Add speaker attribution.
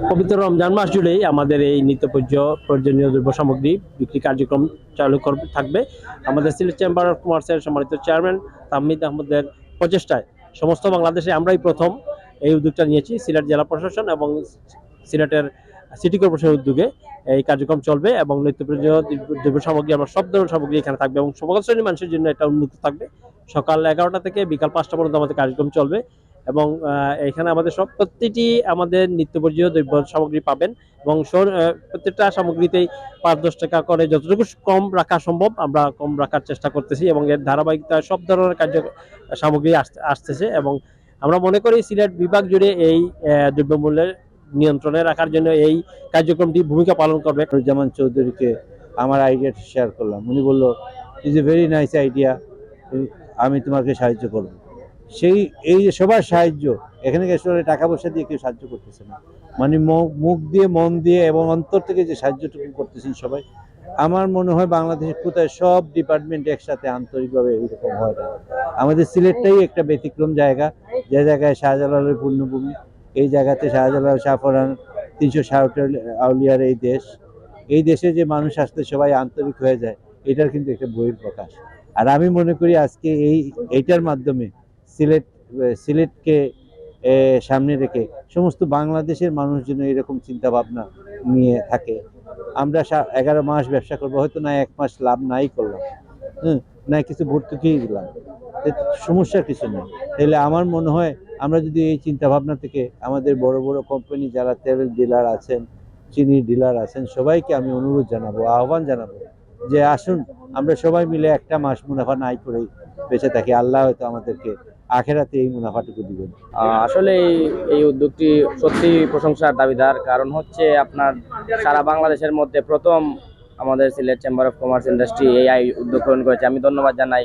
Speaker 1: পবিত্র রমজান মাস জুড়েই আমাদের এই নিত্য প্রয়োজনীয় দ্রব্য সামগ্রী বিক্রি কার্যক্রম চালু থাকবে। আমাদের সিলেট চেম্বার অফ কমার্সের সম্মানিত চেয়ারম্যান তাহমিদ আহমদের প্রচেষ্টায় সমস্ত বাংলাদেশে আমরাই প্রথম এই উদ্যোগটা নিয়েছি। সিলেট জেলা প্রশাসন এবং সিলেটের সিটি কর্পোরেশনের উদ্যোগে এই কার্যক্রম চলবে এবং নিত্য প্রয়োজনীয় দ্রব্য সামগ্রী আমরা সব ধরনের সামগ্রী এখানে থাকবে এবং সকল শ্রেণীর মানুষের জন্য এটা উন্মুক্ত থাকবে। সকাল 11টা থেকে বিকাল 5টা পর্যন্ত আমাদের কার্যক্রম চলবে এবং এখানে আমাদের প্রতিটি আমাদের নিত্য প্রয়োজনীয় দ্রব্য সামগ্রী পাবেন এবং প্রত্যেকটা সামগ্রীতেই 5-10 টাকা করে যতটুকু কম রাখা সম্ভব আমরা কম রাখার চেষ্টা করতেছি এবং এর ধারাবাহিকতায় সব ধরনের সামগ্রী আসতেছে এবং আমরা মনে করি সিলেট বিভাগ জুড়ে এই দ্রব্যমূল্যের নিয়ন্ত্রণে রাখার জন্য এই কার্যক্রমটি ভূমিকা পালন করবে।
Speaker 2: জামান চৌধুরীকে আমার আইডিয়াটা শেয়ার করলাম, উনি বলল is a very nice idea, আমি তোমাকে সাহায্য করব। এই যে সবার সাহায্য, এখানে আসলে টাকা পয়সা দিয়ে কেউ সাহায্য করতেছে না, মানে মুখ দিয়ে মন দিয়ে এবং অন্তর থেকে যে সাহায্যটুকু করতেছেন সবাই। আমার মনে হয় বাংলাদেশের কোথায় সব ডিপার্টমেন্ট একসাথে আন্তরিকভাবে এইরকম হয় না। আমাদের সিলেটটাই একটা ব্যতিক্রম জায়গা, যে জায়গায় শাহজালালের পূর্ণভূমি, এই জায়গাতে শাহজালাল শাহফরান 360 আউলিয়ার এই দেশে যে মানুষ আসতে সবাই আন্তরিক হয়ে যায়, এটার কিন্তু একটা বহিঃপ্রকাশ। আর আমি মনে করি আজকে এইটার মাধ্যমে সিলেটকে সামনে রেখে সমস্ত বাংলাদেশের মানুষ যেন এরকম চিন্তা ভাবনা নিয়ে থাকে। আমরা 11 মাস ব্যবসা করবো, হয়তো না 1 মাস লাভ নাই করলাম, না কিছু ভর্তুকিই দিলাম, সমস্যার কিছু নেই। তাহলে আমার মনে হয় আমরা যদি এই চিন্তা ভাবনা থেকে আমাদের বড় বড় কোম্পানি যারা তেলের ডিলার আছেন, চিনির ডিলার আছেন, সবাইকে আমি অনুরোধ জানাবো, আহ্বান জানাবো যে আসুন আমরা সবাই মিলে একটা মাস মুনাফা নাই করেই বেঁচে থাকি। আল্লাহ হয়তো আমাদেরকে আখেরাতে এই মুনাফাটুকু দিবেন।
Speaker 3: আসলে এই উদ্যোগটি সত্যি প্রশংসার দাবিদার, কারণ হচ্ছে আপনার সারা বাংলাদেশের মধ্যে প্রথম আমাদের Sylhet chamber of commerce industry এই উদ্যোগ গ্রহণ করেছে। আমি ধন্যবাদ জানাই